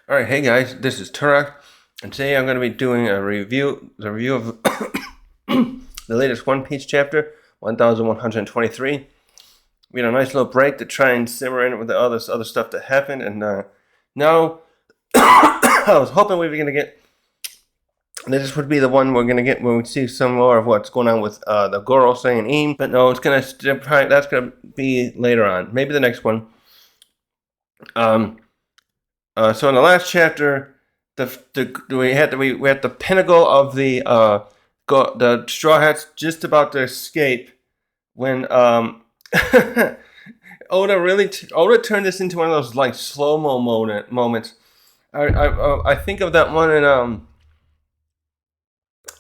Alright, hey guys, this is Turok, and today I'm going to be doing the review of the latest One Piece chapter, 1123. We had a nice little break to try and simmer in it with the other stuff that happened, and now I was hoping we were going to get, this would be the one we're going to get when we see some more of what's going on with the Gorosei and Eam, but no, that's going to be later on, maybe the next one. So in the last chapter, we had the pinnacle of the Straw Hats just about to escape when Oda turned this into one of those like slow-mo moments. I think of that one in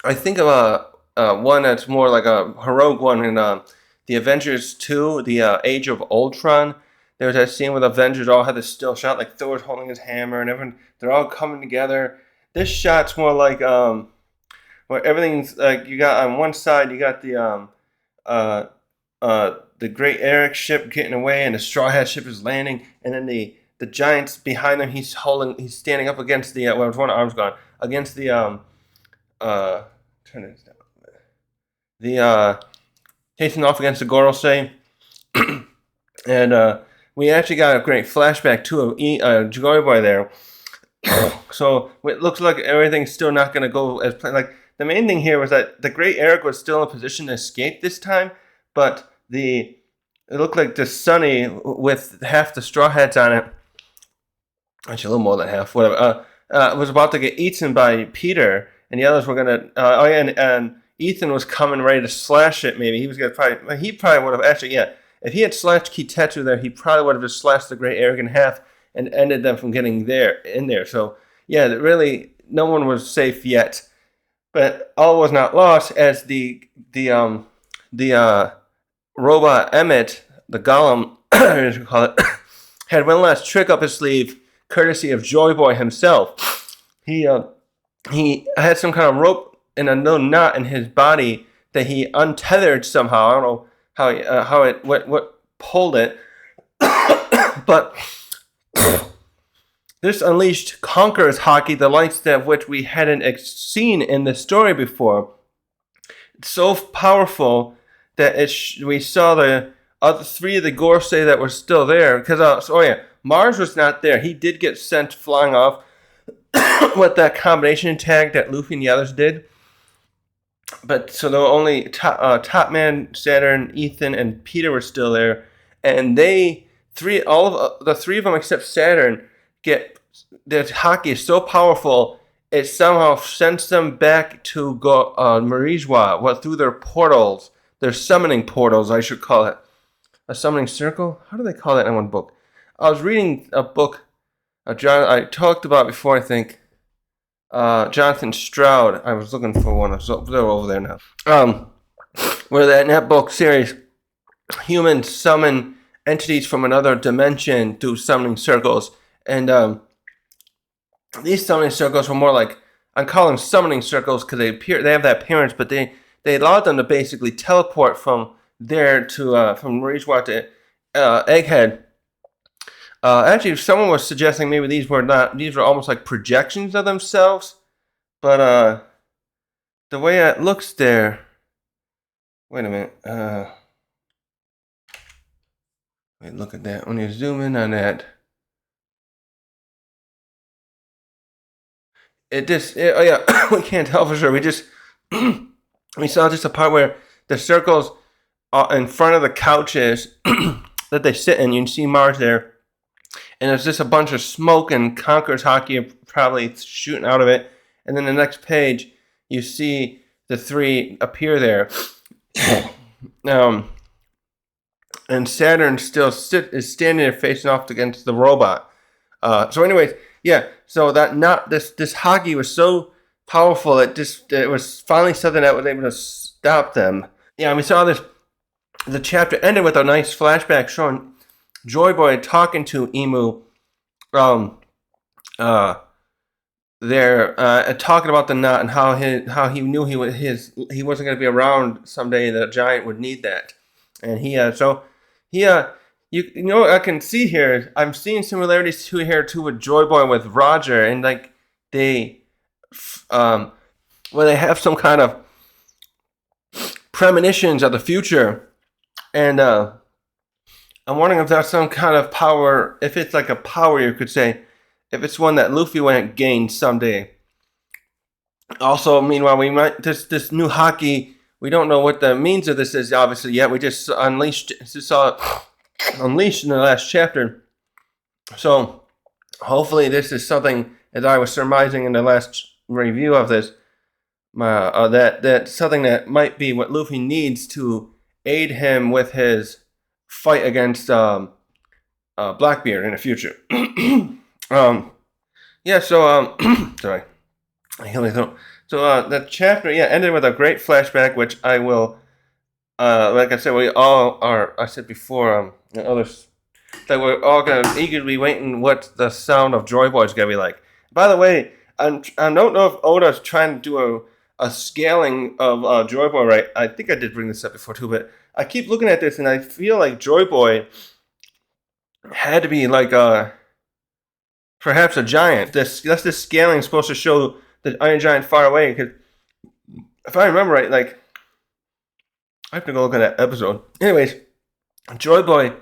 I think of one that's more like a heroic one in the Avengers 2, the Age of Ultron. There was that scene where the Avengers all had this still shot, like Thor's holding his hammer, and everyone, they're all coming together. This shot's more like where everything's like, you got on one side you got the Great Eric ship getting away, and the Straw Hat ship is landing, and then the giants behind them. He's standing up against the well, one arm's gone, against the turn this down. The facing off against the Gorosei, and we actually got a great flashback to Joy Boy there. So it looks like everything's still not going to go as planned. Like, the main thing here was that the Great Eric was still in a position to escape this time, but it looked like the Sunny with half the Straw Hats on it, actually a little more than half, whatever, was about to get eaten by Peter, and the others were going to, and Ethan was coming ready to slash it. Maybe he was going to he probably would have actually, yeah. If he had slashed Kitetsu there, he probably would have just slashed the Great Eric in half and ended them from getting in there. So, yeah, really, no one was safe yet. But all was not lost, as the robot Emmett, the Golem, as we call it, had one last trick up his sleeve, courtesy of Joy Boy himself. He had some kind of rope and a little knot in his body that he untethered somehow. I don't know what pulled it, but this unleashed Conqueror's Haki, the likes of which we hadn't seen in the story before. It's so powerful that we saw the other three of the Gorosei that were still there. Because Mars was not there. He did get sent flying off with that combination tag that Luffy and the others did. But so the only Top Man, Saturn, Ethan, and Peter were still there, and all of the three of them except Saturn get their Haki is so powerful it somehow sends them back to Marijwa, through their portals, their summoning portals, I should call it, a summoning circle. How do they call that in one book? I was reading a book, I talked about before, I think. Jonathan Stroud. I was looking for one. So they're over there now. Where in that book series, humans summon entities from another dimension through summoning circles, and these summoning circles were more like, I call them summoning circles because they have that appearance, but they allowed them to basically teleport from there to from Marijwa to Egghead. Actually, someone was suggesting maybe these were almost like projections of themselves, but the way it looks there, wait a minute, wait, look at that, when you zoom in on that, oh yeah, we can't tell for sure, we saw just a part where the circles in front of the couches that they sit in, you can see Mars there. And there's just a bunch of smoke and Conqueror's Haki probably shooting out of it. And then the next page, you see the three appear there. And Saturn still is standing there facing off against the robot. So anyways, yeah. So this Haki was so powerful that it was finally something that was able to stop them. Yeah, and we saw this. The chapter ended with a nice flashback showing Joy Boy talking to Emu, they're talking about the knot and how he knew he wasn't going to be around someday. The giant would need that, and he you know what I can see here? I'm seeing similarities to here too with Joy Boy with Roger, and like they, um, when they have some kind of premonitions of the future, and I'm wondering if that's some kind of power. If it's like a power, you could say, if it's one that Luffy might gain someday. Also, meanwhile, we might this new hockey. We don't know what the means of this is obviously yet. We just saw it unleashed in the last chapter. So hopefully, this is something, as I was surmising in the last review of this, that something that might be what Luffy needs to aid him with his fight against Blackbeard in the future. Yeah. So sorry. So the chapter, ended with a great flashback, which I will, like I said, we all are. I said before, others that we're all gonna eagerly waiting what the sound of Joy Boy is gonna be like. By the way, I don't know if Oda's trying to do a scaling of Joy Boy right. I think I did bring this up before too, but I keep looking at this and I feel like Joy Boy had to be like perhaps a giant. This scaling is supposed to show the Iron Giant far away, because if I remember right, like I have to go look at that episode. Anyways, Joy Boy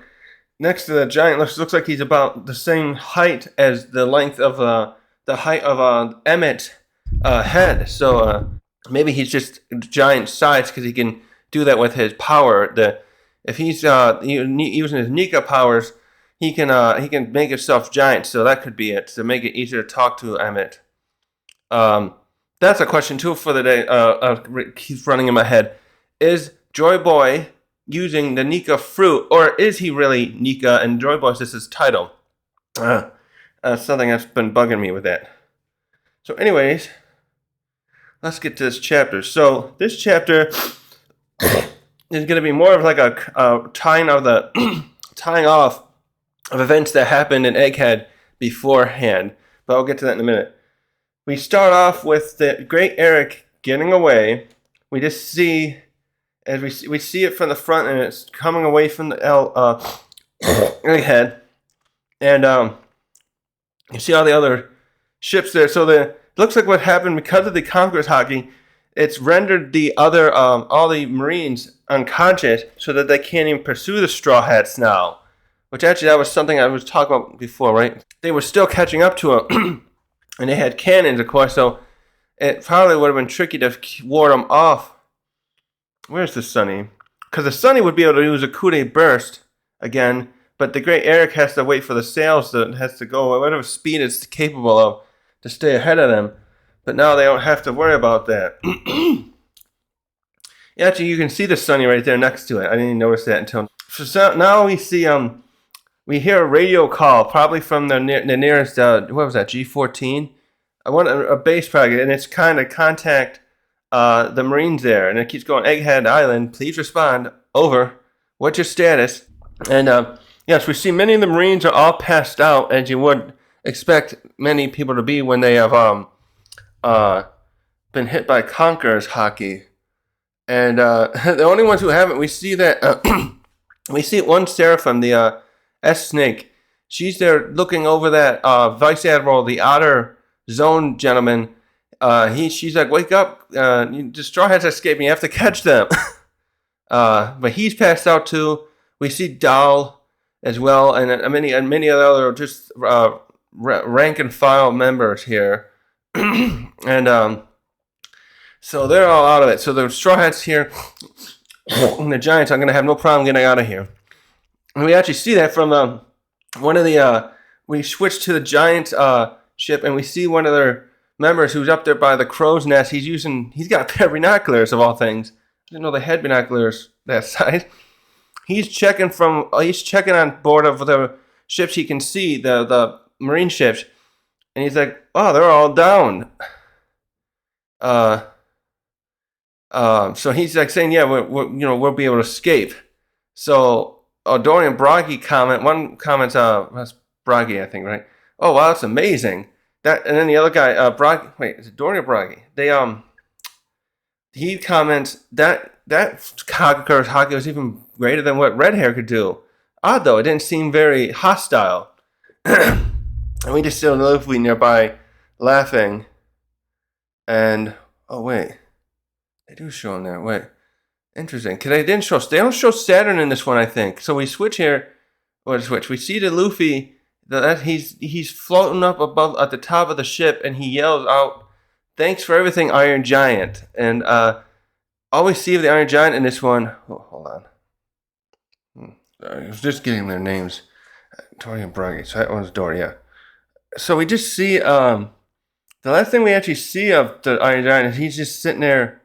next to the giant looks like he's about the same height as the length of the height of Emmett's head. So maybe he's just giant size because he can do that with his power. If he's using his Nika powers, he can make himself giant. So that could be it, to make it easier to talk to Emmett. That's a question too for the day. Keeps running in my head. Is Joy Boy using the Nika fruit, or is he really Nika and Joy Boy is just his title? Something that's been bugging me with that. So, anyways, let's get to this chapter. So, this chapter is going to be more of like a tying off of events that happened in Egghead beforehand. But I'll get to that in a minute. We start off with the Great Eric getting away. We just see, as we see it from the front, and it's coming away from the Egghead, and you see all the other ships there. So it looks like what happened because of the Conqueror's Hockey, it's rendered the other all the Marines unconscious, so that they can't even pursue the Straw Hats now. Which actually, that was something I was talking about before, right? They were still catching up to him. And they had cannons, of course, so it probably would have been tricky to ward them off. Where's the Sunny? Because the Sunny would be able to use a coup de burst again, but the Great Eric has to wait for the sails has to go at whatever speed it's capable of to stay ahead of them. But now they don't have to worry about that. Actually, you can see the Sunny right there next to it. I didn't even notice that until... So now we see... We hear a radio call, probably from the nearest, what was that, G14? I want a base packet, and it's kind of contact the Marines there. And it keeps going, Egghead Island, please respond, over, what's your status? And yes, we see many of the Marines are all passed out, as you would expect many people to be when they have been hit by Conqueror's Hockey. And the only ones who haven't, we see that, we see one Seraphim, the... S-Snake, she's there looking over that Vice Admiral, the Otter Zone gentleman. She's like, wake up, the Straw Hats escaping, you have to catch them. But he's passed out too. We see Dahl as well, and many other just rank and file members here. And so they're all out of it. So the Straw Hats here, and the Giants are going to have no problem getting out of here. And we actually see that from one of the... we switch to the Giant ship, and we see one of their members who's up there by the crow's nest. He's got a pair of binoculars, of all things. I didn't know they had binoculars that size. He's checking on board of the ships he can see, the Marine ships. And he's like, oh, they're all down. So he's like saying, yeah, we'll be able to escape. So... Dorian Broggy one comments, that's Broggy, I think, right? Oh, wow, that's amazing. And then the other guy, is it Dorian Broggy? He comments that Conqueror's Hockey was even greater than what Red Hair could do. odd though. It didn't seem very hostile. And we just see Luffy nearby laughing. And oh wait, they do show him there. Wait, interesting. Cause they don't show Saturn in this one, I think. So we switch here. We see the Luffy that he's floating up above at the top of the ship, and he yells out, "Thanks for everything, Iron Giant." And all we see of the Iron Giant in this one. Oh, hold on. I was just getting their names. Dory and Bragi. So that one's Dory, yeah. So we just see the last thing we actually see of the Iron Giant is he's just sitting there.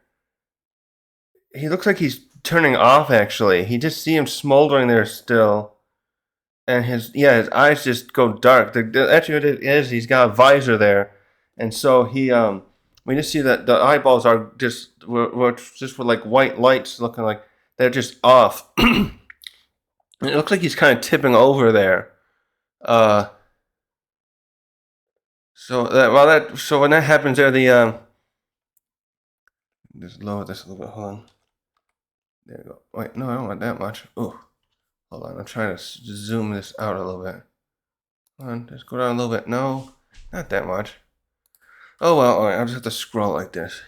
He looks like he's turning off. Actually, he just see him smoldering there still, and his eyes just go dark. Actually, what it is, he's got a visor there, and so he we just see that the eyeballs are just with like white lights, looking like they're just off. It looks like he's kind of tipping over there. So when that happens, there just lower this a little bit. Hold on. There you go. Wait, no, I don't want that much. Oh, hold on. I'm trying to zoom this out a little bit. Hold on, just go down a little bit. No, not that much. Oh well, all right. I'll just have to scroll like this.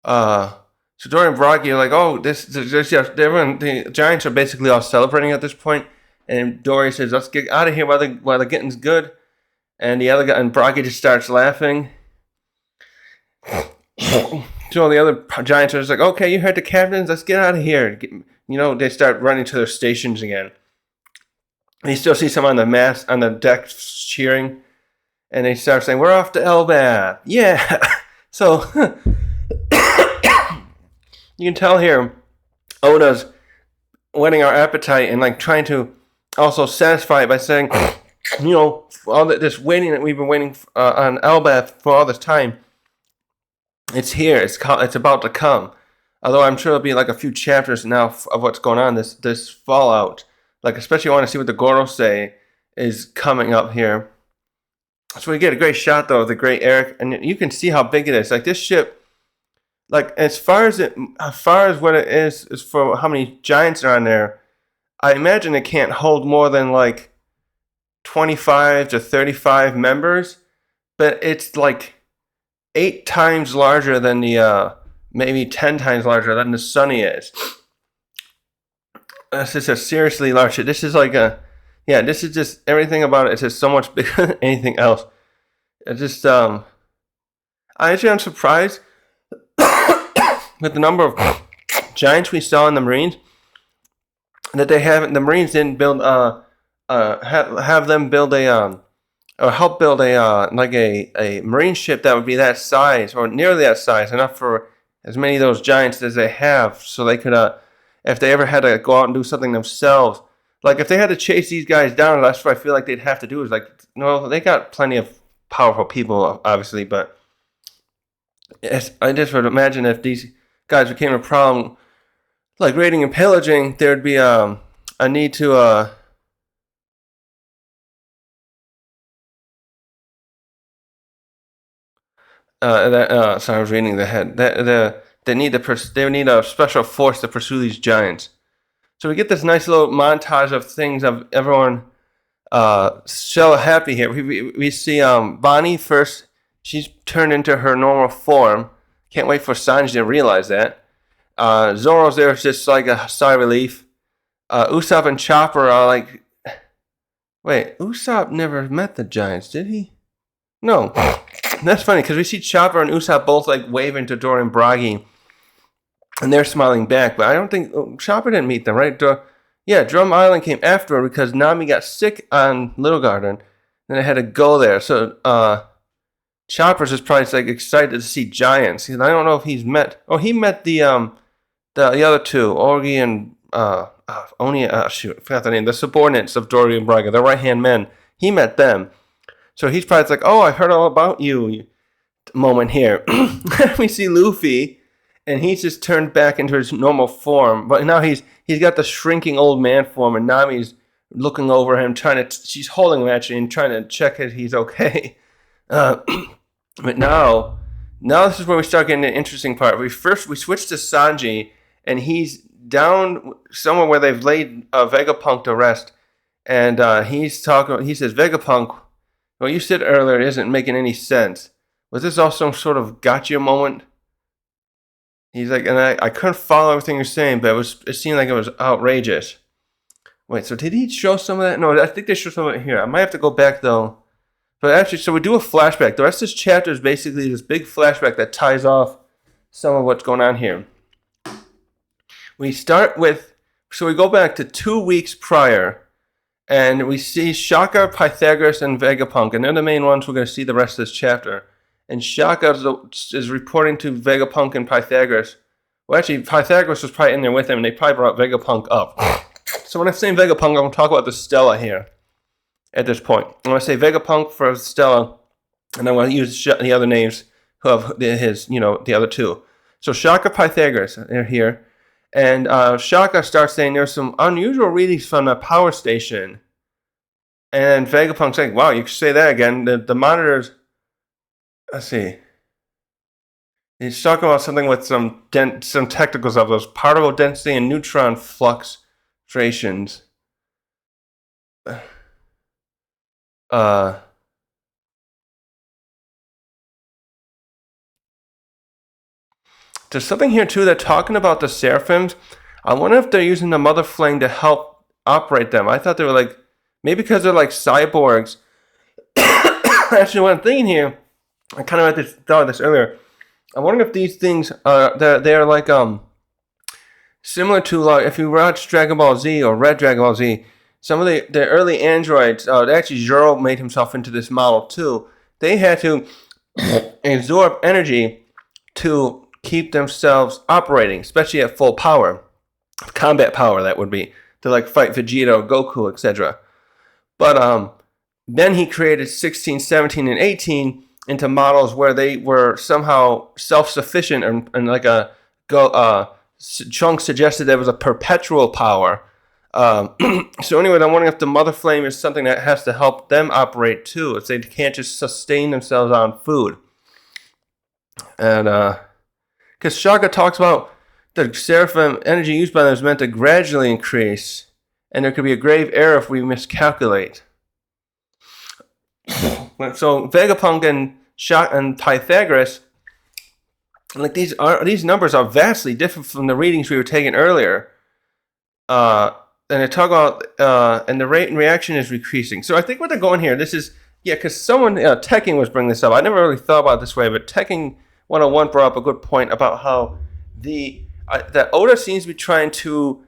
So Dory and Bragi are like, oh, the Giants are basically all celebrating at this point, and Dory says, "Let's get out of here while the getting's good," and the other guy and Bragi just starts laughing. So the other Giants are just like, "Okay, you heard the captains. Let's get out of here." They start running to their stations again. And you still see some on the deck cheering, and they start saying, "We're off to Elbaf." Yeah. So. You can tell here, Oda's whetting our appetite and like trying to also satisfy it by saying, all this waiting that we've been waiting on Elbaf for all this time, it's here. It's about to come. Although I'm sure it'll be like a few chapters now of what's going on. This fallout, like especially I want to see what the Gorosei is coming up here. So we get a great shot though of the Great Eric, and you can see how big it is. Like this ship. Like as far as what it is for how many giants are on there, I imagine it can't hold more than like 25 to 35 members, but it's like 8 times larger than the maybe 10 times larger than the Sunny is. This is a seriously large ship. This is like this is just everything about it. It's just so much bigger than anything else. It's just I'm surprised. With the number of giants we saw in the Marines, that the Marines didn't build have them build or help build a Marine ship that would be that size or nearly that size, enough for as many of those giants as they have, so they could if they ever had to go out and do something themselves, like if they had to chase these guys down, that's what I feel like they'd have to do. Is like, they got plenty of powerful people, obviously, but I just would imagine if these guys became a problem, like raiding and pillaging, there'd be a need to sorry, I was reading the head. They need a special force to pursue these giants. So we get this nice little montage of things of everyone so happy here. We see Bonnie first. She's turned into her normal form. Can't wait for Sanji to realize that. Zoro's there is just like a sigh of relief. Usopp and Chopper are like... Wait, Usopp never met the Giants, did he? No. That's funny, because we see Chopper and Usopp both like waving to Dory and Bragi. And they're smiling back, but I don't think... Chopper didn't meet them, right? Drum Island came after because Nami got sick on Little Garden. Then I had to go there. So, Chopper's is probably like excited to see giants. And I don't know if he's met. Oh, he met the other two, Orgi and Oni. Shoot, I forgot the name. The subordinates of Dory and Braga, the right hand men. He met them, so he's probably like, "Oh, I heard all about you." Moment here, we see Luffy, and he's just turned back into his normal form. But now he's got the shrinking old man form, and Nami's looking over him, she's holding him actually and trying to check if he's okay. But now this is where we start getting the interesting part. We switch to Sanji, and he's down somewhere where they've laid Vegapunk to rest, and he's talking. He says, "Vegapunk, what you said earlier isn't making any sense. Was this all some sort of gotcha moment?" He's like, and I couldn't follow everything you're saying, but it seemed like it was outrageous. Wait, so did he show some of that? No, I think they showed some of it here. I might have to go back though. But actually, so we do a flashback. The rest of this chapter is basically this big flashback that ties off some of what's going on here. We start with, so we go back to 2 weeks prior, and we see Shaka, Pythagoras, and Vegapunk, and they're the main ones we're going to see the rest of this chapter. And Shaka is reporting to Vegapunk and Pythagoras. Well, actually, Pythagoras was probably in there with him, and they probably brought Vegapunk up. So when I'm saying Vegapunk, I'm going to talk about the Stella here at this point. I'm going to say Vegapunk for Stella, and I'm going to use the other names who have the other two. So Shaka, Pythagoras, they're here. And Shaka starts saying there's some unusual readings from the power station. And Vegapunk's like, wow, you can say that again. The monitors, let's see. He's talking about something with some technicals of those particle density and neutron fluctuations. There's something here too that talking about the seraphims. I wonder if they're using the mother flame to help operate them. I thought they were like, maybe because they're like cyborgs. Actually, what I'm thinking here, I kind of thought of this earlier. I'm wondering if these things they're like similar to like if you watch Dragon Ball Z or read Dragon Ball Z. Some of the early androids, actually Zoro made himself into this model too. They had to absorb energy to keep themselves operating, especially at full power, combat power. That would be to like fight Vegeta or Goku, etc. But then he created 16, 17, and 18 into models where they were somehow self-sufficient, and like Chunk suggested there was a perpetual power. So anyway, I'm wondering if the mother flame is something that has to help them operate too, if they can't just sustain themselves on food. And because Shaka talks about the seraphim energy used by them is meant to gradually increase, and there could be a grave error if we miscalculate. So Vegapunk and Pythagoras, like these numbers are vastly different from the readings we were taking earlier. And they talk about and the rate and reaction is decreasing. So I think what they're going here, this is because someone Tekking was bringing this up. I never really thought about it this way, but Tekking 101 brought up a good point about how that Outta seems to be trying to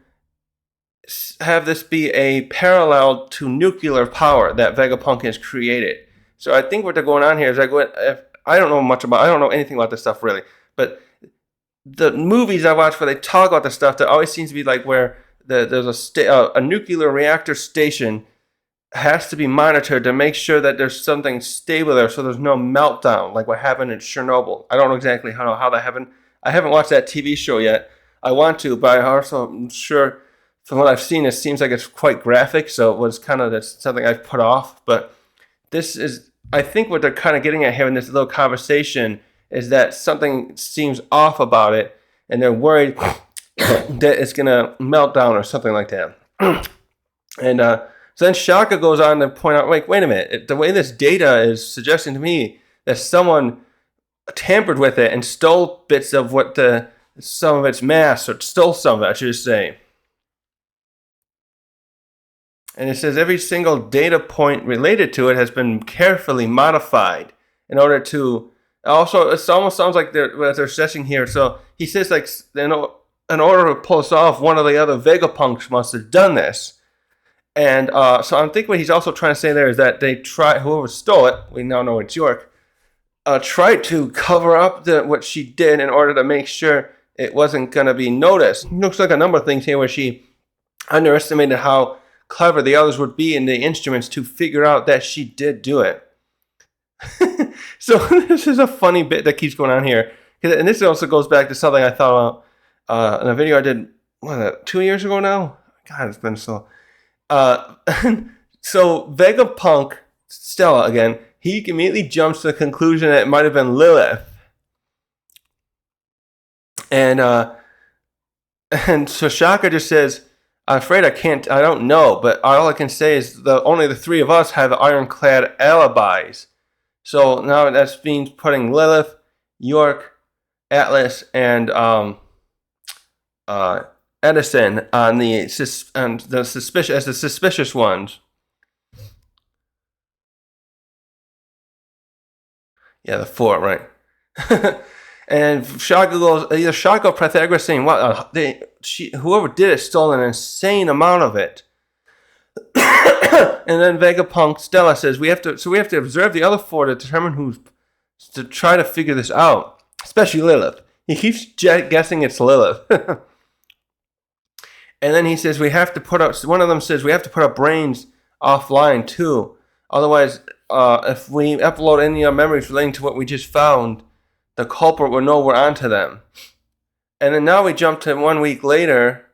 have this be a parallel to nuclear power that Vegapunk has created. So I think what they're going on here is I don't know anything about this stuff really, but the movies I watch where they talk about this stuff, there always seems to be like where there's a nuclear reactor station has to be monitored to make sure that there's something stable there, so there's no meltdown like what happened in Chernobyl. I don't know exactly how that happened. I haven't watched that TV show yet. I want to, but I also am sure from what I've seen, it seems like it's quite graphic, so it was that's something I've put off. But this is, I think what they're kind of getting at here in this little conversation is that something seems off about it, and they're worried that it's going to melt down or something like that. And so then Shaka goes on to point out, wait a minute, the way this data is suggesting to me that someone tampered with it and stole bits of some of its mass, or stole some of it, I should say. And it says every single data point related to it has been carefully modified in order to. Also, it almost sounds like they're stressing here. So he says, like, in order to pull this off, one of the other Vegapunks must have done this. And so I think what he's also trying to say there is that whoever stole it, we now know it's York, tried to cover up what she did in order to make sure it wasn't going to be noticed. It looks like a number of things here where she underestimated how clever the others would be in the instruments to figure out that she did do it. So this is a funny bit that keeps going on here. And this also goes back to something I thought about in a video I did, 2 years ago now? God, it's been so... So Vegapunk, Stella again, he immediately jumps to the conclusion that it might have been Lilith. And And so Shaka just says, I'm afraid I don't know, but all I can say is only the three of us have ironclad alibis. So now that's means putting Lilith, York, Atlas, and Edison on the suspicious ones. Yeah, the four, right? And Shaka goes, either Shaka or Pythagoras saying, "What? Whoever did it stole an insane amount of it." And then Vegapunk Stella says, "We have to observe the other four to determine to try to figure this out, especially Lilith." He keeps guessing it's Lilith. And then he says we have to put up. One of them says we have to put our brains offline too. Otherwise, if we upload any of our memories relating to what we just found, the culprit will know we're onto them. And then now we jump to 1 week later.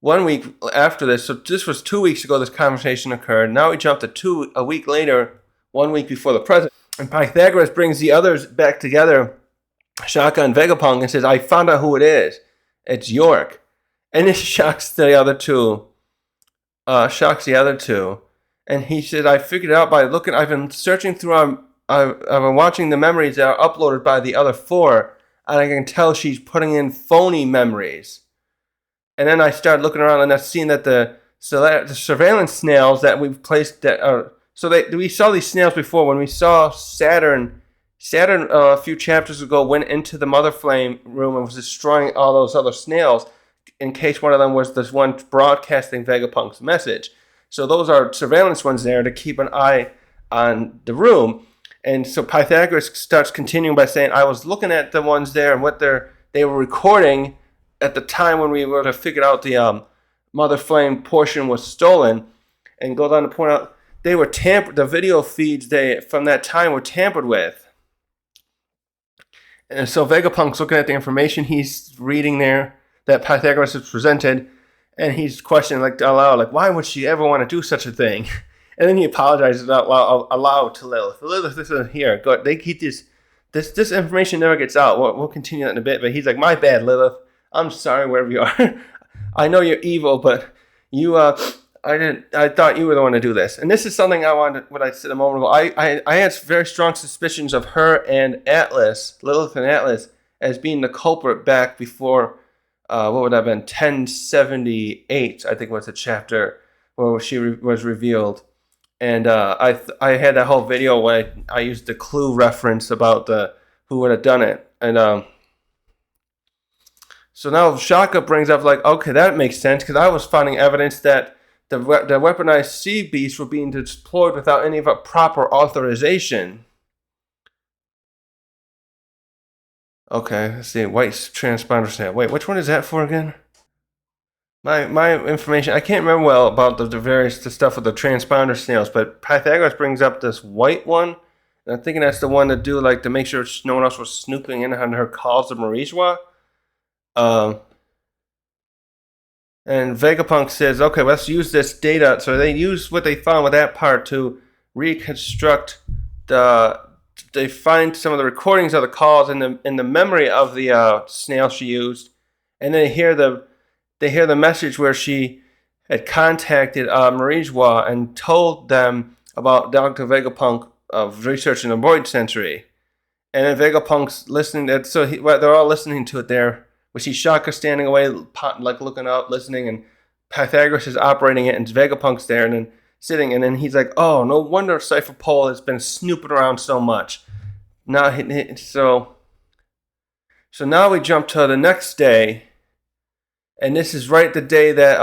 1 week after this, so this was 2 weeks ago. This conversation occurred. Now we jump to a week later, 1 week before the present, and Pythagoras brings the others back together, Shaka and Vegapunk, and says, "I found out who it is. It's York." And this shocks the other two. And he said, "I figured it out by looking. I've been searching through. I've been watching the memories that are uploaded by the other four, and I can tell she's putting in phony memories." And then I started looking around, and I've seen that the surveillance snails that we've placed we saw these snails before when we saw Saturn. Saturn a few chapters ago went into the Mother Flame room and was destroying all those other snails in case one of them was this one broadcasting Vegapunk's message. So those are surveillance ones there to keep an eye on the room. And so Pythagoras starts continuing by saying, "I was looking at the ones there and what they were recording at the time when we were to figure out the Mother Flame portion was stolen," and goes on to point out they were tampered. The video feeds from that time were tampered with. And so Vegapunk's looking at the information he's reading there that Pythagoras has presented, and he's questioning aloud, why would she ever want to do such a thing? And then he apologizes out loud to Lilith. Lilith, this isn't here. They keep this information never gets out. We'll continue that in a bit, but he's like, "My bad, Lilith. I'm sorry wherever you are. I know you're evil, but I thought you were the one to do this." And this is something what I said a moment ago. I had very strong suspicions of her and Atlas, Lilith and Atlas, as being the culprit back before, what would that have been, 1078, I think was the chapter where she was revealed. And I had that whole video where I used the clue reference about who would have done it. And so now Shaka brings up okay, that makes sense, because I was finding evidence that the weaponized sea beasts were being deployed without any of a proper authorization. Okay, let's see. White transponder snail. Wait, which one is that for again? My information, I can't remember well about the stuff with the transponder snails, but Pythagoras brings up this white one, and I'm thinking that's the one to do to make sure no one else was snooping in on her calls to Marijwa. And Vegapunk says, "Okay, let's use this data." So they use what they found with that part to reconstruct they find some of the recordings of the calls in the memory of the snail she used, and they hear the message where she had contacted Marijwa and told them about Dr. Vegapunk of research in the void sensory. And then Vegapunk's listening to it, so they're all listening to it there. We see Shaka standing away, looking up, listening, and Pythagoras is operating it, and Vegapunk's there, and then sitting, and then he's like, "Oh, no wonder Cypher Pole has been snooping around so much." Now, so now we jump to the next day, and this is right the day that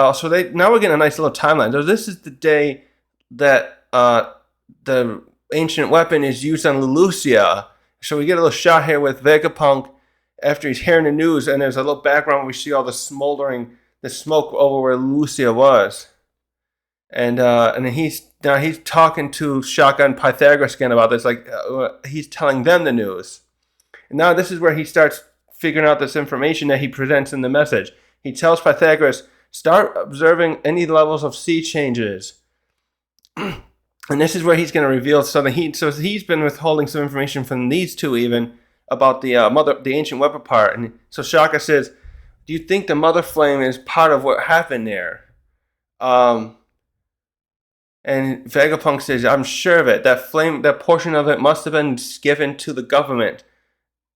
now we're getting a nice little timeline. So this is the day that the ancient weapon is used on Lulusia. So we get a little shot here with Vegapunk after he's hearing the news, and there's a little background where we see all the smoke over where Lulusia was. And then he's talking to Shaka and Pythagoras again about this, he's telling them the news. And now this is where he starts figuring out this information that he presents in the message. He tells Pythagoras, "Start observing any levels of sea changes." And this is where he's going to reveal something. So he's been withholding some information from these two even about the ancient weapon part. And so Shaka says, do you think the mother flame is part of what happened there? And Vegapunk says, I'm sure of it. That portion of it must have been given to the government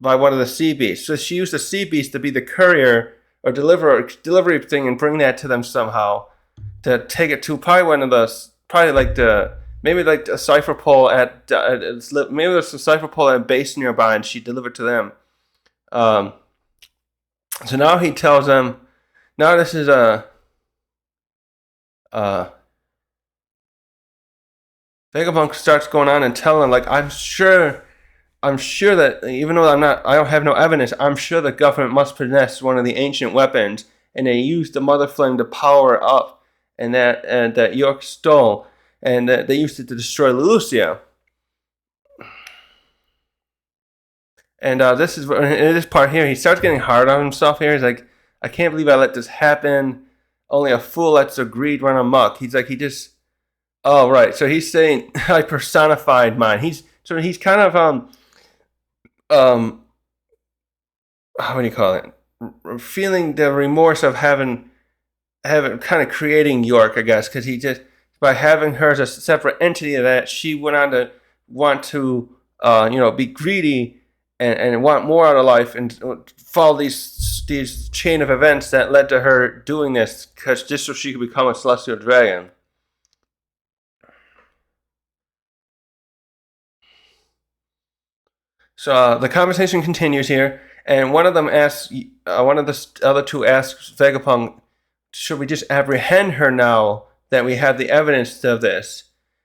by one of the sea beasts. So she used the sea beast to be the courier or delivery thing and bring that to them somehow to take it to maybe like a cipher pole maybe there's a cipher pole at a base nearby, and she delivered to them. So now he tells them, now this is Vegapunk starts going on and telling them, like, I'm sure that even though I don't have no evidence, I'm sure the government must possess one of the ancient weapons, and they used the mother flame to power up, and that York stole, and that they used it to destroy Lucia. And this part here, he starts getting hard on himself here. He's like, I can't believe I let this happen. Only a fool lets their greed run amok. He's like, oh, right. So he's saying, I personified mine. He's kind of, how do you call it? Feeling the remorse of having kind of creating York, I guess, because he just, by having her as a separate entity of that, she went on to want to, be greedy and want more out of life and follow these chain of events that led to her doing this, just so she could become a celestial dragon. So the conversation continues here, and one of them asks, one of the other two asks Vegapunk, should we just apprehend her now that we have the evidence of this?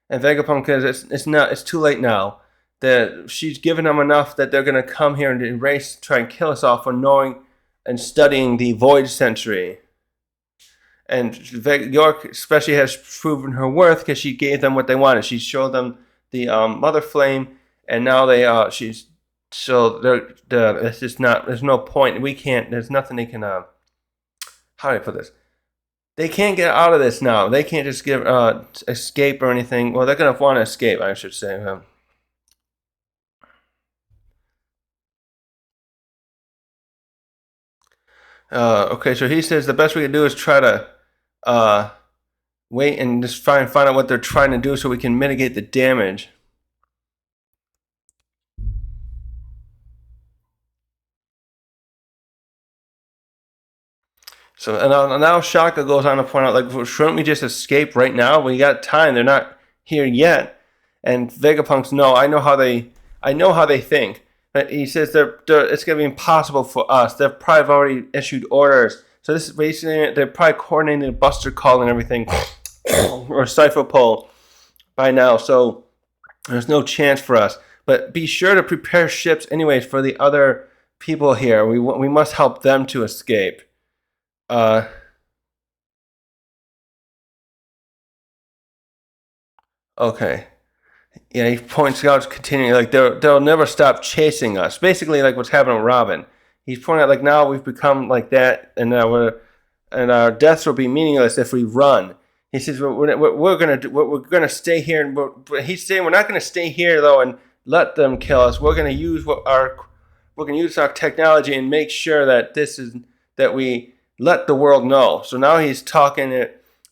And Vegapunk says, it's too late now. That she's given them enough that they're going to come here and try and kill us off for knowing and studying the Void Century. And York especially has proven her worth because she gave them what they wanted. She showed them the Mother Flame, and now there's no point. There's nothing they can, how do I put this? They can't get out of this now. They can't just escape or anything. Well, they're going to want to escape, I should say. Okay, so he says the best we can do is try to wait and just try and find out what they're trying to do so we can mitigate the damage. So and now Shaka goes on to point out, like, well, shouldn't we just escape right now? We got time. They're not here yet. And Vegapunk's, no, I know how they think. But he says it's going to be impossible for us. They've probably already issued orders. So this is basically, they're probably coordinating a buster call and everything, or cipher pole by now. So there's no chance for us. But be sure to prepare ships anyways for the other people here. We must help them to escape. Okay. Yeah, he points out, continuing, like, they'll never stop chasing us. Basically, like what's happening with Robin. He's pointing out, like, now we've become like that, and our deaths will be meaningless if we run. He says we're gonna stay here, and he's saying we're not gonna stay here though and let them kill us. We're gonna use our technology and make sure that we let the world know. So now he's talking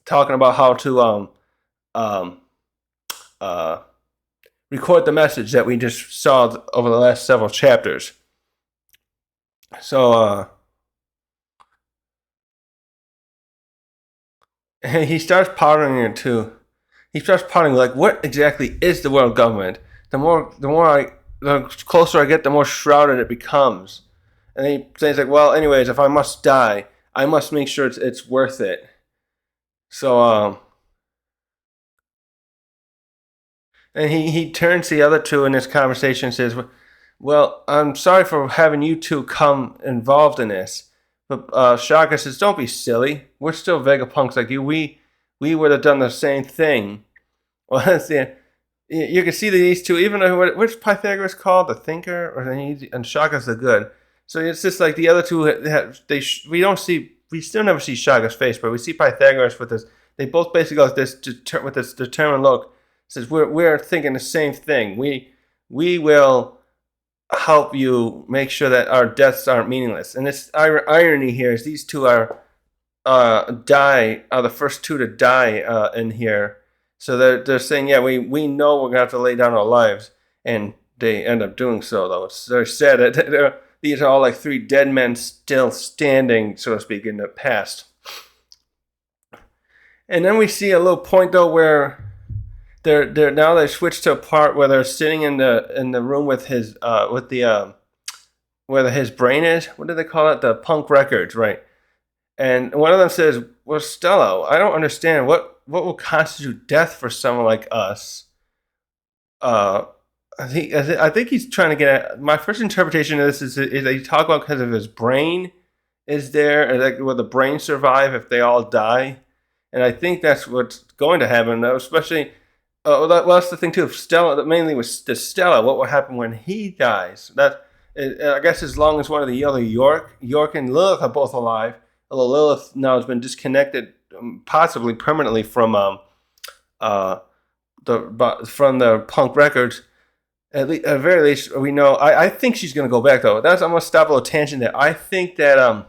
about how to record the message that we just saw over the last several chapters. So he starts pondering it too. He starts pondering, like, what exactly is the world government? The closer I get, the more shrouded it becomes. And then he says, like, well, anyways, if I must die, I must make sure it's worth it. So and he turns to the other two in this conversation and says, well, I'm sorry for having you two come involved in this. But Shaka says, don't be silly. We're still Vegapunks like you. We would have done the same thing. Well, you can see that these two, even though, which Pythagoras called? The thinker? And Shaka's the good. So it's just like the other two, we still never see Shaka's face, but we see Pythagoras with this. They both basically go with this determined look. Says we're thinking the same thing. We will help you make sure that our deaths aren't meaningless. And this irony here is these two are the first two to die in here. So they're saying, yeah, we know we're gonna have to lay down our lives, and they end up doing so. Though it's very sad that these are all like three dead men still standing, so to speak, in the past. And then we see a little point though where they're now they switch to a part where they're sitting in the room with his with the where his brain is. What do they call it? The punk records, right? And one of them says, "Well, Stella, I don't understand what will constitute death for someone like us." Uh, I think he's trying to get at. My first interpretation of this is that he talk about because of his brain is there, and like will the brain survive if they all die? And I think that's what's going to happen, though, especially. That's the thing too. If Stella, that mainly was the Stella. What will happen when he dies? I guess as long as one of the other York and Lilith are both alive, although Lilith now has been disconnected, possibly permanently from the punk records. At very least, we know. I think she's going to go back though. I'm going to stop a little tangent there. I think that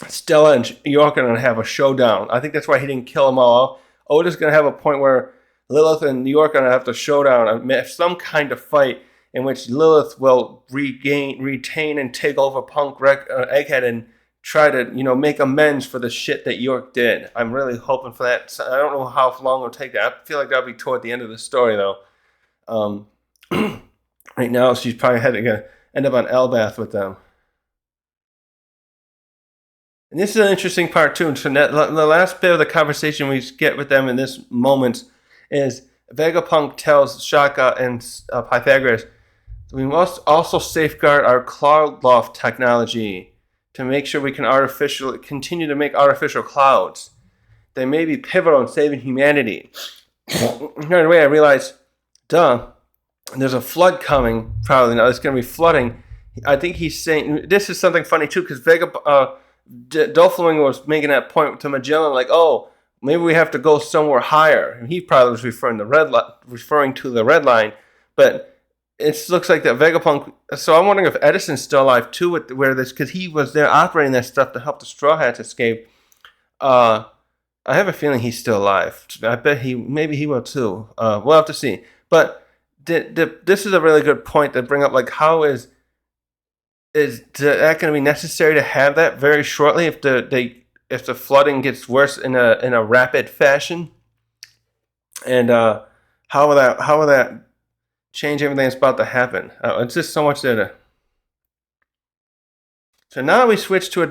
Stella and York are going to have a showdown. I think that's why he didn't kill them all off. Oda's going to have a point where Lilith and York are going to have to showdown, some kind of fight in which Lilith will retain, and take over Egghead and try to, make amends for the shit that York did. I'm really hoping for that. I don't know how long it'll take that. I feel like that'll be toward the end of the story, though. Right now, she's probably going to end up on Elbath with them. And this is an interesting part, too. So the last bit of the conversation we get with them in this moment is Vegapunk tells Shaka and Pythagoras, we must also safeguard our cloud loft technology to make sure we can continue to make artificial clouds. They may be pivotal in saving humanity. Right away, I realized, there's a flood coming, probably now. It's going to be flooding. I think he's saying, this is something funny too, because Doflamingo was making that point to Magellan, like, oh, maybe we have to go somewhere higher. And he probably was referring to the red line, but it looks like that Vegapunk. So I'm wondering if Edison's still alive too, because he was there operating that stuff to help the Straw Hats escape. I have a feeling he's still alive. I bet maybe he will too. We'll have to see. But this is a really good point to bring up. Like, how is that going to be necessary to have that very shortly if the flooding gets worse in a rapid fashion? And how will that change everything that's about to happen? It's just so much there. So now we switch to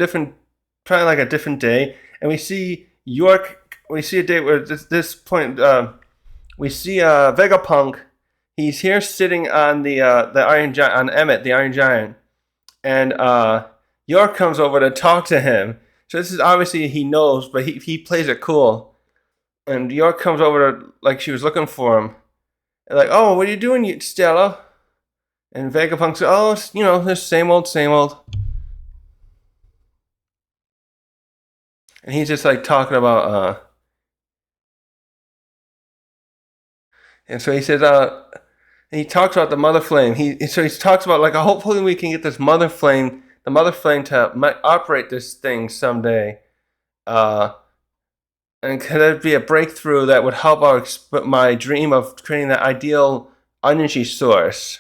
probably like a different day, and we see York. We see a day where this point we see Vegapunk. He's here sitting on the Iron Giant, on Emmett, the Iron Giant, and York comes over to talk to him. So this is obviously he knows, but he plays it cool. And York comes over to, like, she was looking for him. And like, oh, what are you doing, Stella? And Vegapunk says, oh, this same old, same old. And he's just like talking about, and so he says, and he talks about the Mother Flame. He talks about, like, hopefully we can get the Mother Flame to operate this thing someday. And could it be a breakthrough that would help my dream of creating that ideal energy source?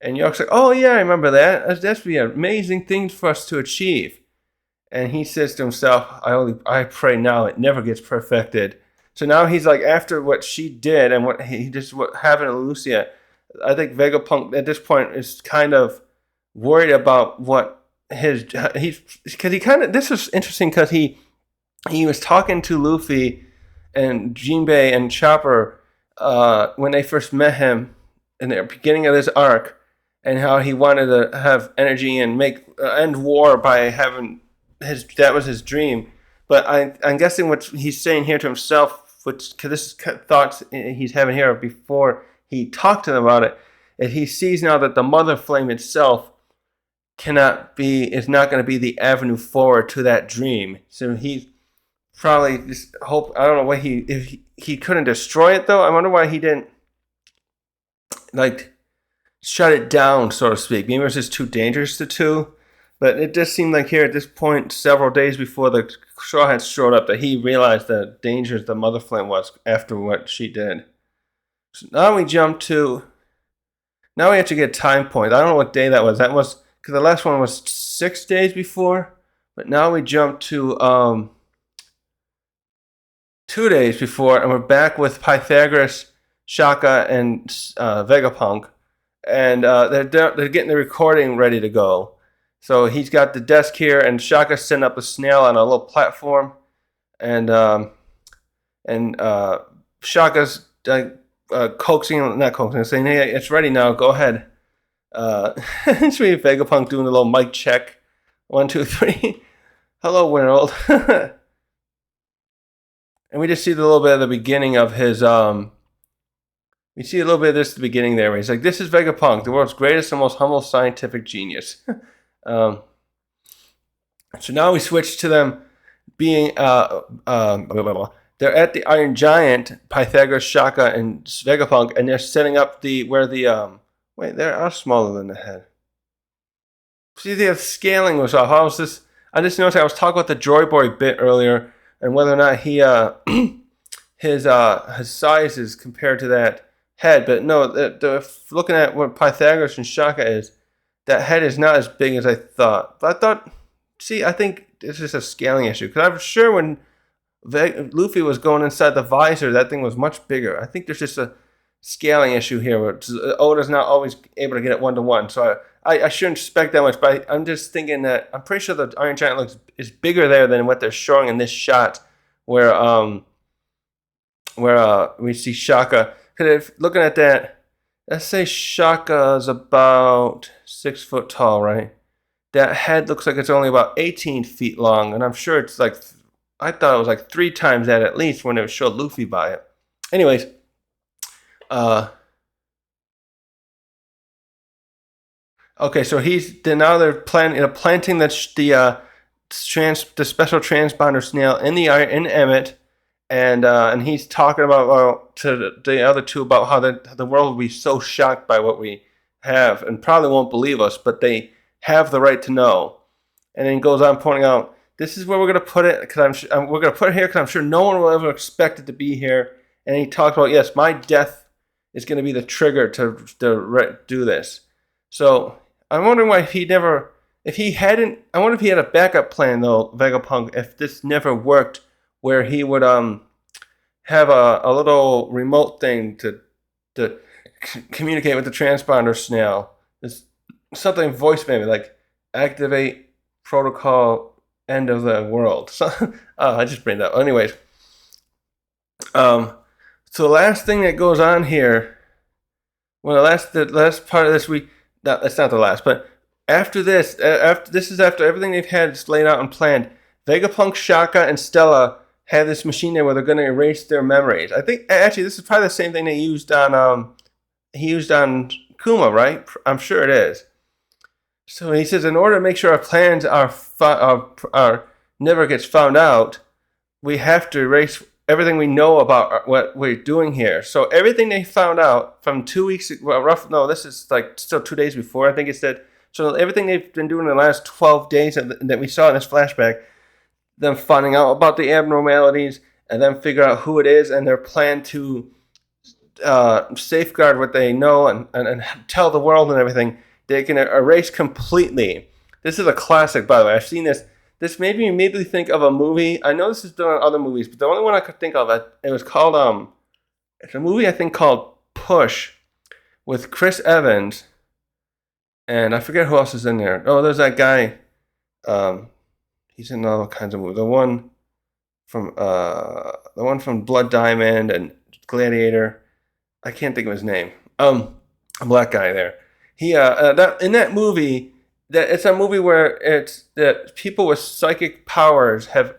And York's like, oh yeah, I remember that. That'd be an amazing thing for us to achieve. And he says to himself, I pray now it never gets perfected. So now he's like, after what she did and what happened to Lucia, I think Vegapunk at this point is kind of worried about what this was interesting because he was talking to Luffy and Jinbei and Chopper when they first met him in the beginning of this arc, and how he wanted to have energy and end war by having that was his dream. But I'm guessing what he's saying here to himself, because this is thoughts he's having here before he talked to them about it, and he sees now that the Mother Flame itself is not going to be the avenue forward to that dream. So he probably just hope. I don't know why if he couldn't destroy it though. I wonder why he didn't. Like, shut it down, so to speak. Maybe it was just too dangerous to do. But it just seemed like here at this point, several days before the Straw Hats showed up, that he realized the dangers the Mother Flint was after what she did. So now we jump to. Now we have to get a time point. I don't know what day that was. That was because the last one was 6 days before. But now we jump to 2 days before, and we're back with Pythagoras, Shaka, and Vegapunk, and they're getting the recording ready to go. So he's got the desk here, and Shaka's setting up a snail on a little platform, and Shaka's not coaxing, saying, "Hey, it's ready now. Go ahead." It's really Vegapunk doing a little mic check. 1, 2, 3. Hello, world. And we just see a little bit of the beginning of his. We see a little bit of this at the beginning there, where he's like, "This is Vegapunk, the world's greatest and most humble scientific genius." So now we switch to them being blah, blah, blah. They're at the Iron Giant, Pythagoras, Shaka, and Vegapunk, and they're setting up they are smaller than the head. See, the scaling was off. I just noticed I was talking about the Joy Boy bit earlier, and whether or not he his size is compared to that head. But no, looking at what Pythagoras and Shaka is, that head is not as big as I thought. But I think it's just a scaling issue. Because I'm sure when Luffy was going inside the visor, that thing was much bigger. I think there's just a scaling issue here, where Oda's not always able to get it 1-to-1. So I shouldn't expect that much, but I'm just thinking that I'm pretty sure the Iron Giant is bigger there than what they're showing in this shot, where we see Shaka. Because looking at that, let's say Shaka's about 6 foot tall, right? That head looks like it's only about 18 feet long, and I'm sure it's like, I thought it was like 3 times that at least when it showed Luffy by it. Anyways, okay, so now they're planting the special transponder snail in Emmett, and he's talking about to the other two about how the world will be so shocked by what we have and probably won't believe us, but they have the right to know. And then he goes on pointing out, this is where we're going to put it, because we're going to put it here because I'm sure no one will ever expect it to be here. And he talked about, yes, my death is going to be the trigger to do this. So I'm wondering why I wonder if he had a backup plan though, Vegapunk, if this never worked, where he would have a little remote thing to communicate with the transponder snail. There's something voice maybe like activate protocol end of the world. So I just bring that up. Anyways, so the last thing that goes on here, well, the last part of this week. No, that's not the last, but after this is after everything they've had laid out and planned. Vegapunk, Shaka, and Stella have this machine there where they're going to erase their memories. I think actually this is probably the same thing they used on Kuma, right? I'm sure it is. So he says, in order to make sure our plans are never gets found out, we have to erase everything we know about what we're doing here. So everything they found out from 2 weeks, this is like still 2 days before, I think it said. So everything they've been doing in the last 12 days that we saw in this flashback, them finding out about the abnormalities and then figure out who it is and their plan to safeguard what they know and tell the world and everything, they can erase completely. This is a classic, by the way. I've seen this. This made me immediately think of a movie. I know this is done in other movies, but the only one I could think of, it was called, it's a movie I think called Push with Chris Evans. And I forget who else is in there. Oh, there's that guy. He's in all kinds of movies. The one from Blood Diamond and Gladiator. I can't think of his name. A black guy there. He in that movie. It's a movie where it's that people with psychic powers have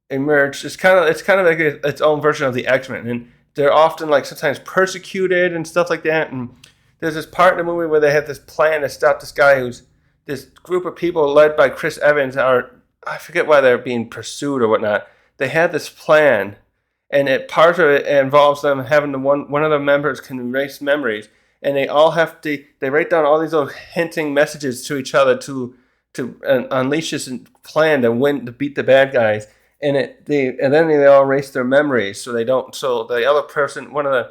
emerged. It's kind of like its own version of the X-Men, and they're often like sometimes persecuted and stuff like that. And there's this part in the movie where they have this plan to stop this guy who's this group of people led by Chris Evans I forget why they're being pursued or whatnot. They have this plan, and part of it involves them having one of the members can erase memories. and they all have to. They write down all these little hinting messages to each other to unleash this plan to beat the bad guys. And then they all erase their memories, so they don't. So the other person, one of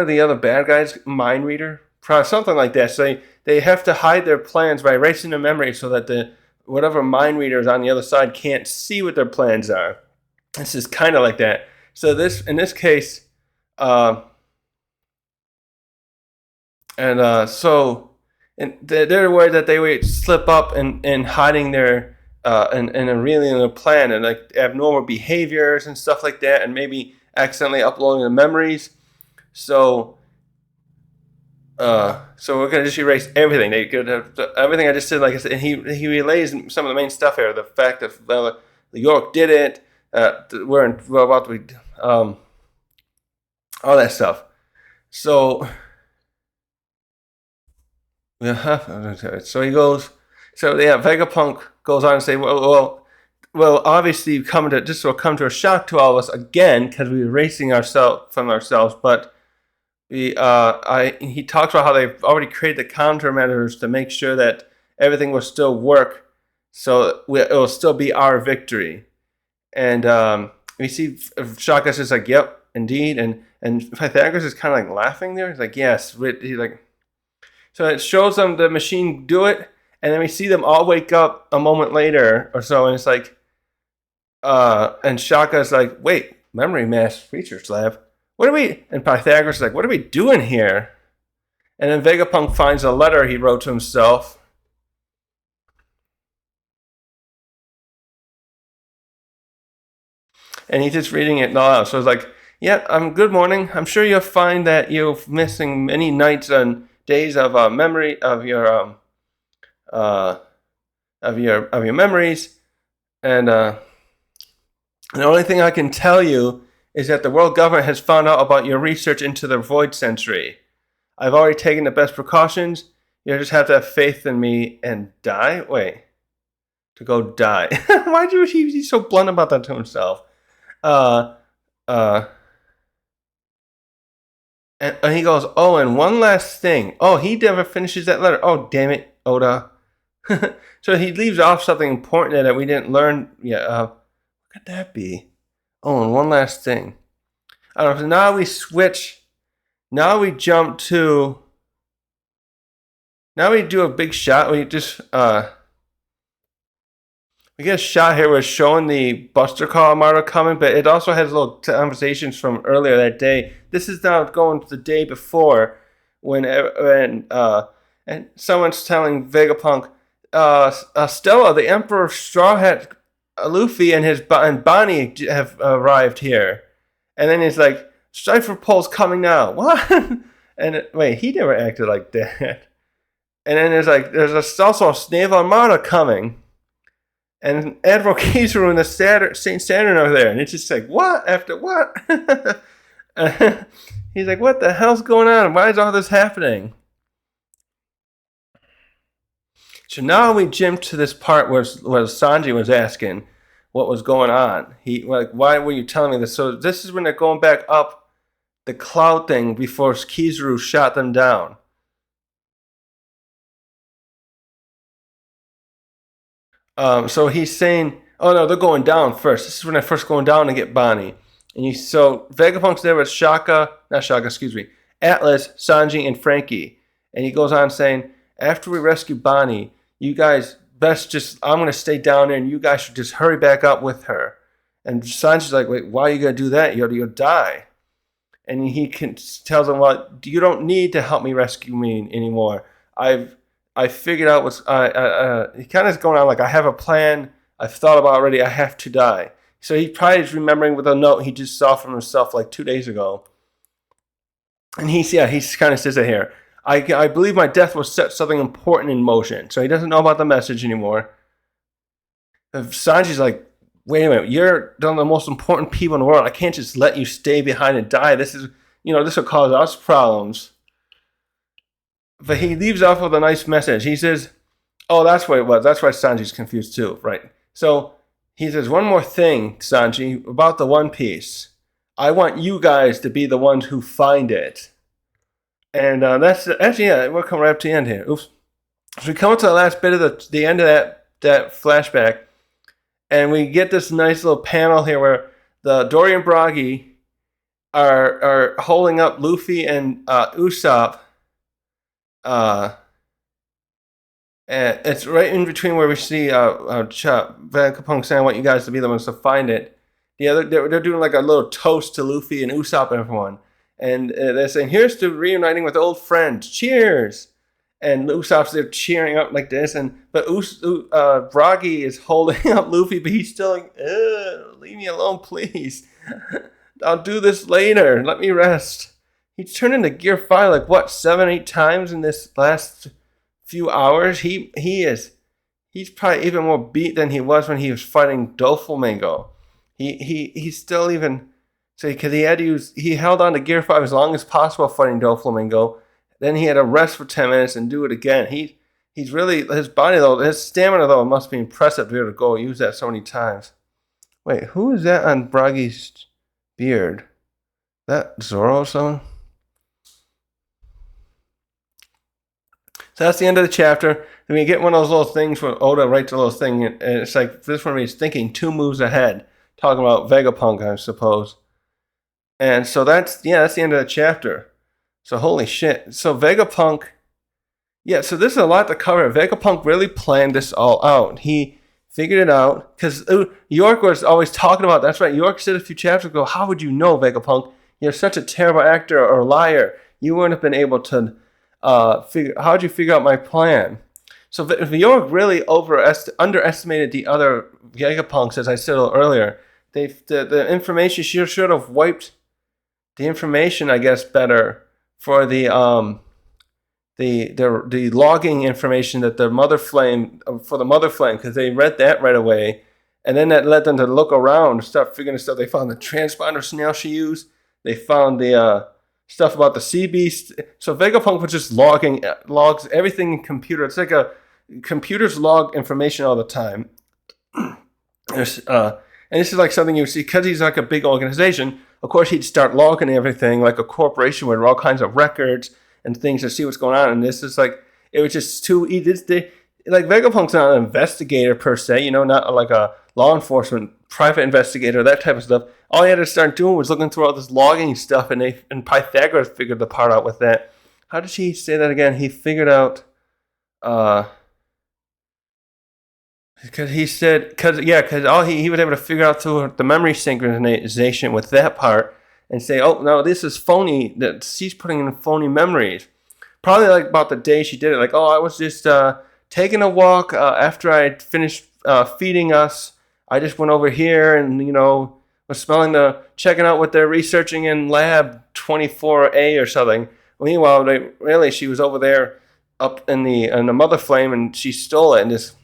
the other bad guys, mind reader, probably something like that. So they have to hide their plans by erasing their memory, so that the whatever mind reader is on the other side can't see what their plans are. This is kind of like that. So in this case, and they're worried that they would slip up in hiding their and revealing their plan, and like abnormal behaviors and stuff like that, and maybe accidentally uploading the memories. So we're gonna just erase everything. They could have everything I just said. Like I said, and he relays some of the main stuff here. The fact that York did it. We're about to be all that stuff. So so he goes. So yeah, Vegapunk goes on and say, well, obviously this will come to a shock to all of us again because we're erasing ourselves from ourselves. But he talks about how they've already created the countermeasures to make sure that everything will still work, so it will still be our victory. And we see Shaka says like, "Yep, indeed," and Pythagoras is kind of like laughing there. He's like, "Yes," he's like. So it shows them the machine do it, and then we see them all wake up a moment later or so, and it's like, and Shaka's like, "Wait, memory mass research lab. What are we?" And Pythagoras is like, "What are we doing here?" And then Vegapunk finds a letter he wrote to himself. And he's just reading it all out. So it's like, "Yeah, good morning. I'm sure you'll find that you're missing many nights and days of memory of your memories, and the only thing I can tell you is that the world government has found out about your research into the void sensory. I've already taken the best precautions. You just have to have faith in me and die." Wait, to go die. Why do he so blunt about that to himself? And he goes, "Oh, and one last thing. Oh, he never finishes that letter. Oh, damn it, Otta." So he leaves off something important that we didn't learn yet. What could that be? Oh, and one last thing. I don't know. So now we switch. Now we jump to. Now we do a big shot. We just we get a shot here where it's showing the Buster Call Armada coming, but it also has little conversations from earlier that day. This is now going to the day before when and someone's telling Vegapunk, Stella, the Emperor of Straw Hat, Luffy, and Bonnie have arrived here. And then he's like, "Cipher Pole's coming now." What? And wait, he never acted like that. And then there's also a Naval Armada coming. And Admiral Kizaru and the St. Saturn are there. And it's just like, what? After what? He's like, what the hell's going on? Why is all this happening? So now we jump to this part where Sanji was asking what was going on. He like, "Why were you telling me this?" So this is when they're going back up the cloud thing before Kizaru shot them down. So he's saying, "Oh no, they're going down first. This is when they're first going down to get Bonnie." And so Vegapunk's there with Atlas, Sanji, and Frankie. And he goes on saying, "After we rescue Bonnie, you guys I'm going to stay down there, and you guys should just hurry back up with her." And Sanji's like, "Wait, why are you going to do that? You'll die." And he tells him, "Well, you don't need to help me rescue me anymore. I figured out what's." He kind of is going on like, "I have a plan. I've thought about it already. I have to die." So he probably is remembering with a note he just saw from himself like 2 days ago. And he kind of says it here. I believe my death will set something important in motion. So he doesn't know about the message anymore. Sanji's like, "Wait a minute, you're one of the most important people in the world. I can't just let you stay behind and die. This will cause us problems." But he leaves off with a nice message. He says, "Oh, that's what it was. That's why Sanji's confused too, right?" So he says, "One more thing, Sanji, about the One Piece. I want you guys to be the ones who find it." And that's actually, yeah, we're coming right up to the end here. Oops. So we come up to the last bit of the end of that flashback, and we get this nice little panel here where the Dory and Bragi are holding up Luffy and Usopp. And it's right in between where we see Vegapunk saying, "I want you guys to be the ones to find it." The other, they're doing like a little toast to Luffy and Usopp and everyone, and they're saying, "Here's to reuniting with old friends. Cheers!" And Usopp's there cheering up like this, but Bragi is holding up Luffy, but he's still like, "Leave me alone, please. I'll do this later. Let me rest." He's turned into Gear 5 like what, 7, 8 times in this last few hours. He's probably even more beat than he was when he was fighting Doflamingo. He's still even because he held on to Gear 5 as long as possible fighting Doflamingo. Then he had to rest for 10 minutes and do it again. He's really, his body though, his stamina though, must be impressive to be able to go use that so many times. Wait, who is that on Bragi's beard? That Zoro or something? So that's the end of the chapter. Then we get one of those little things where Oda writes a little thing, and it's like this one he's thinking 2 moves ahead, talking about Vegapunk, I suppose. And so that's the end of the chapter. So holy shit. So Vegapunk, so this is a lot to cover. Vegapunk really planned this all out. He figured it out because York was always talking about. That's right. York said a few chapters ago, "How would you know, Vegapunk? You're such a terrible actor or liar. You wouldn't have been able to." How'd you figure out my plan? So York really underestimated the other Vegapunks, as I said earlier. The information should have wiped the information, I guess, better for the logging information that the Mother Flame because they read that right away, and then that led them to look around and start figuring stuff. They found the transponder snail she used. They found the stuff about the sea beast. So Vegapunk was just logs everything in computer. It's like computers log information all the time. And this is like something you see because he's like a big organization. Of course, he'd start logging everything like a corporation with all kinds of records and things to see what's going on. And this is like it was just too easy. Like Vegapunk's not an investigator per se, not like a law enforcement private investigator, that type of stuff. All he had to start doing was looking through all this logging stuff, and Pythagoras figured the part out with that. How did he say that again? He figured out, because he was able to figure out through the memory synchronization with that part and say, oh no, this is phony. That she's putting in phony memories. Probably like about the day she did it. Like, oh, I was just taking a walk after I finished feeding us. I just went over here and, was checking out what they're researching in lab 24A or something. Meanwhile, she was over there up in the Mother Flame and she stole it and just...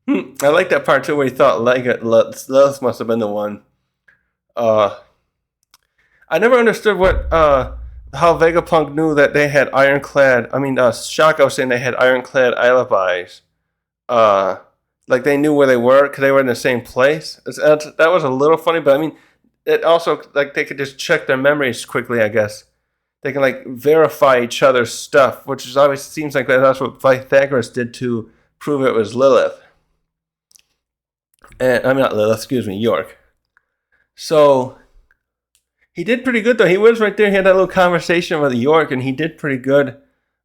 I like that part too where he thought Lilith must have been the one. I never understood how Vegapunk knew that they had Shaka was saying they had ironclad alibis. Like they knew where they were because they were in the same place. That was a little funny, but it also like they could just check their memories quickly. I guess they can like verify each other's stuff, which is always seems like that's what Pythagoras did to prove it was Lilith. And not Lilith, excuse me, York. So he did pretty good though. He was right there. He had that little conversation with York, and he did pretty good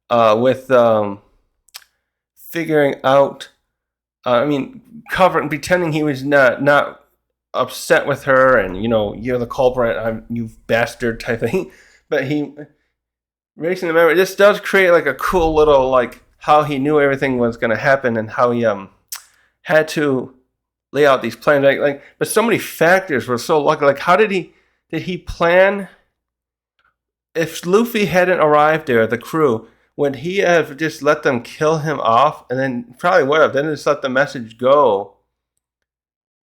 with figuring out. Pretending he was not upset with her, and you're the culprit, you bastard type thing. But he racing the memory. This does create like a cool little like how he knew everything was going to happen and how he had to lay out these plans. But so many factors were so lucky. Like, how did he plan? If Luffy hadn't arrived there, the crew, would he have just let them kill him off, and then probably would have, then just let the message go?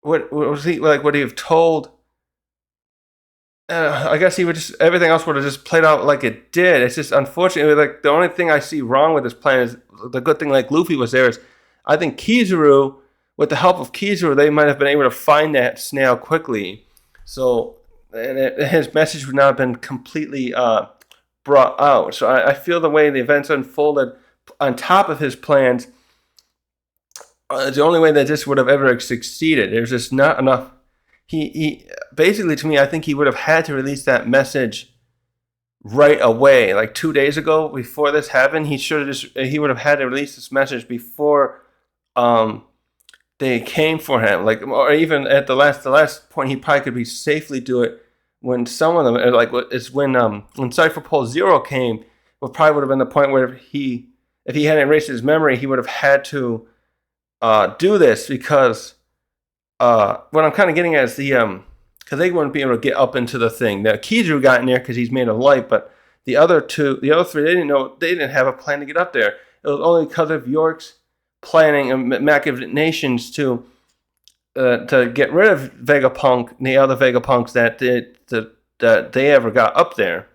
What was he like? Would he have told? I guess he would just everything else would have just played out like it did. It's just unfortunately like the only thing I see wrong with this plan is the good thing like Luffy was there is I think Kizaru, with the help of Kizaru, they might have been able to find that snail quickly. So his message would not have been completely brought out. So I feel the way the events unfolded on top of his plans, the only way that this would have ever succeeded. There's just not enough. He basically, to me, I think he would have had to release that message right away, like 2 days ago before this happened. He would have had to release this message before they came for him, like, or even at the last point he probably could be safely do it when some of them, like, it's when Cypher Pole Zero came, probably would have been the point where if he hadn't erased his memory, he would have had to do this, because what I'm kind of getting at is because they wouldn't be able to get up into the thing. Now Kidru got in there because he's made of light, but the other three, they didn't have a plan to get up there. It was only because of York's planning and machinations to get rid of Vegapunk, the other Vegapunks that they ever got up there.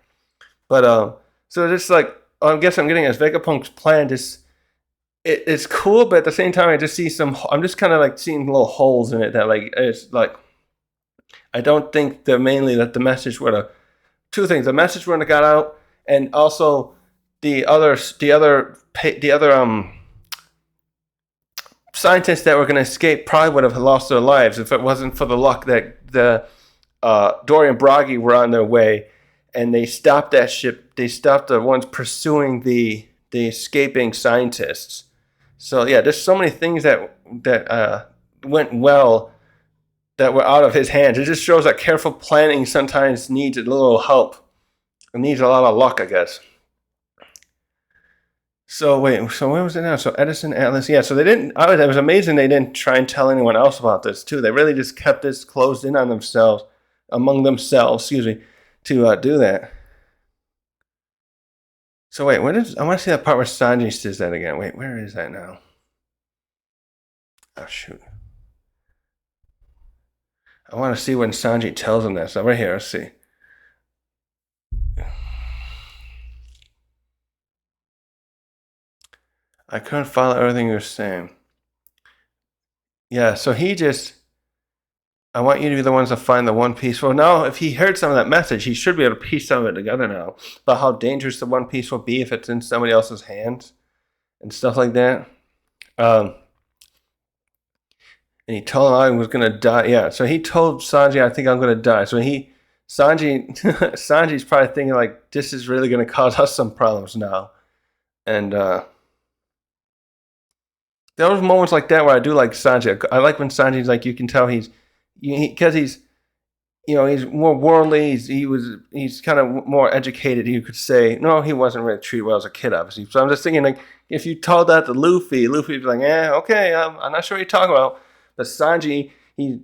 But so just like, I guess I'm getting as Vegapunk's plan just. It's cool, but at the same time, I just see I'm just kind of like seeing little holes in it that, like, it's like, I don't think that mainly that the message would have, two things, the message wouldn't have got out, and also the other scientists that were going to escape probably would have lost their lives if it wasn't for the luck that the Dory and Bragi were on their way, and they stopped that ship. They stopped the ones pursuing the escaping scientists. So yeah, there's so many things that went well that were out of his hands. It just shows that careful planning sometimes needs a little help. It needs a lot of luck, I guess. So wait, so where was it now? So Edison, Atlas, yeah. So they didn't. It was amazing they didn't try and tell anyone else about this too. They really just kept this closed in on themselves, among themselves. Excuse me, to do that. So wait, I want to see that part where Sanji says that again. Wait, where is that now? Oh shoot! I want to see when Sanji tells him that. So right here, let's see. I couldn't follow everything you were saying. Yeah, so I want you to be the ones to find the One Piece. Well, now, if he heard some of that message, he should be able to piece some of it together now. About how dangerous the One Piece will be if it's in somebody else's hands and stuff like that. And he told him I was going to die. Yeah, so he told Sanji, I think I'm going to die. So Sanji's probably thinking, like, this is really going to cause us some problems now. And there was moments like that where I do like Sanji. I like when Sanji's like, you can tell because he's more worldly. He's kind of more educated. You could say, no, he wasn't really treated well as a kid, obviously. So I'm just thinking, like, if you told that to Luffy'd be like, okay, I'm not sure what you're talking about. But Sanji, he's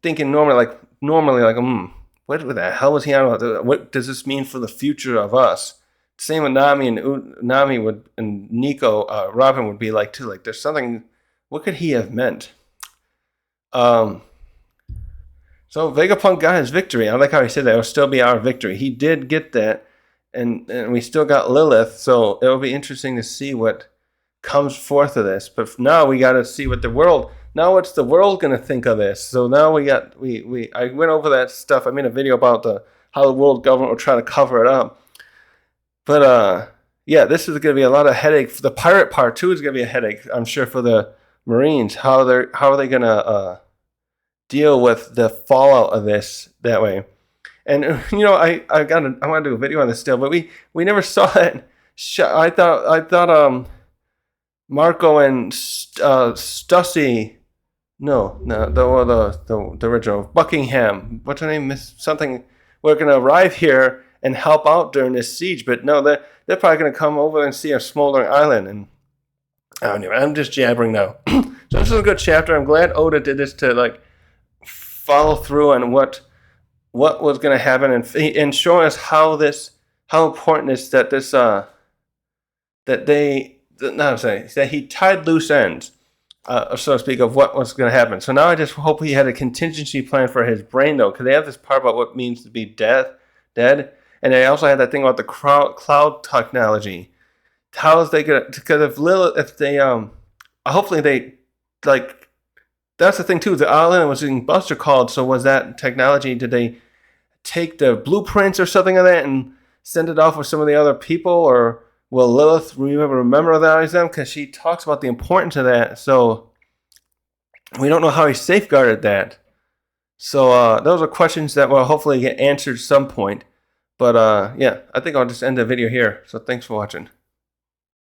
thinking normally, what the hell was he on about? What does this mean for the future of us? Same with Nami and Nico, Robin would be like too. Like, there's something. What could he have meant? So Vegapunk got his victory. I like how he said that. It will still be our victory. He did get that, and we still got Lilith. So it will be interesting to see what comes forth of this. But now we got to see what the world. Now what's the world going to think of this? So now I went over that stuff. I made a video about how the world government will try to cover it up. But yeah, this is going to be a lot of headache. The pirate part too is going to be a headache, I'm sure, for the Marines. How are they going to deal with the fallout of this that way? And I want to do a video on this still, but we never saw that. I thought Marco and Stussy. No, the original Buckingham. What's her name? Miss something. We're going to arrive here and help out during this siege, but no, they're probably going to come over and see a smoldering island. And anyway, I'm just jabbering now. So this is a good chapter. I'm glad Oda did this to, like, follow through on what was going to happen and show us how important is that this that he tied loose ends, so to speak, of what was going to happen. So now I just hope he had a contingency plan for his brain, though, because they have this part about what it means to be dead. And they also had that thing about the cloud technology. How is they gonna? Because if they hopefully they, like, that's the thing too. The island was in Buster called. So was that technology? Did they take the blueprints or something of that and send it off with some of the other people, or will Lilith remember them? Because she talks about the importance of that. So we don't know how he safeguarded that. So those are questions that will hopefully get answered at some point. But yeah, I think I'll just end the video here. So thanks for watching.